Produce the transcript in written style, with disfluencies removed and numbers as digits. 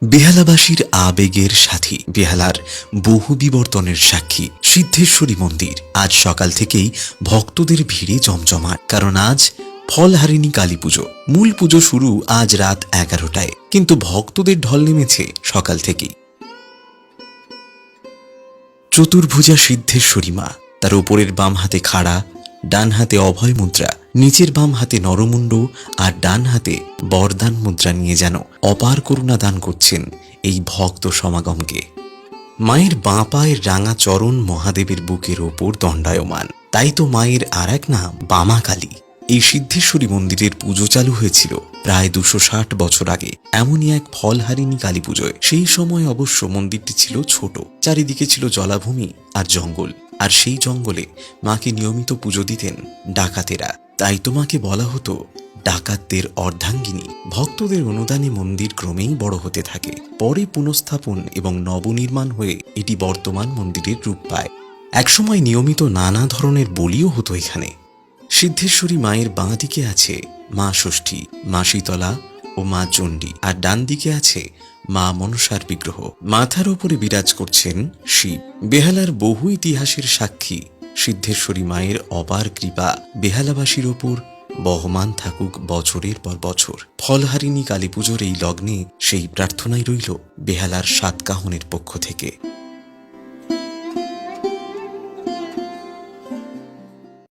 বেহালাবাসীর আবেগের সাথী, বেহালার বহু বিবর্তনের সাক্ষী সিদ্ধেশ্বরী মন্দির আজ সকাল থেকেই ভক্তদের ভিড়ে জমজমাট। কারণ আজ ফলহারিণী কালী পুজো। মূল পুজো শুরু আজ রাত 11টায়, কিন্তু ভক্তদের ঢল নেমেছে সকাল থেকেই। চতুর্ভুজা সিদ্ধেশ্বরী মা, তার উপরের বাম হাতে খাড়া, ডান হাতে অভয় মুদ্রা, নিচের বাম হাতে নরমুণ্ড আর ডান হাতে বরদান মুদ্রা নিয়ে যেন অপার করুণা দান করছেন এই ভক্ত সমাগমকে। মায়ের বাঁ পায়ের রাঙা চরণ মহাদেবের বুকের ওপর দণ্ডায়মান, তাই তো মায়ের আর এক নাম বামা কালী। এই সিদ্ধেশ্বরী মন্দিরের পুজো চালু হয়েছিল প্রায় 260 বছর আগে, এমনই এক ফলহারিণী কালী পুজোয়। সেই সময় অবশ্য মন্দিরটি ছিল ছোট, চারিদিকে ছিল জলাভূমি আর জঙ্গল, আর সেই জঙ্গলে মাকে নিয়মিত পুজো দিতেন ডাকাতেরা। তাই তো মাকে বলা হতো ডাকাতদের অর্ধাঙ্গিনী। ভক্তদের অনুদানে মন্দির ক্রমেই বড় হতে থাকে। পরে পুনঃস্থাপন এবং নবনির্মাণ হয়ে এটি বর্তমান মন্দিরের রূপ পায়। একসময় নিয়মিত নানা ধরনের বলিও হতো এখানে। সিদ্ধেশ্বরী মায়ের বাঁ দিকে আছে মা ষষ্ঠী, মা শীতলা ও মা চণ্ডী, আর ডান দিকে আছে মা মনসার বিগ্রহ। মাথার উপরে বিরাজ করছেন শিব। বেহালার বহু ইতিহাসের সাক্ষী সিদ্ধেশ্বরী মায়ের অপার কৃপা বেহালাবাসীর ওপর বহমান থাকুক বছরের পর বছর। ফলহারিণী কালী পুজোর এই লগ্নে সেই প্রার্থনাই রইল বেহালার সাতকাহনের পক্ষ থেকে।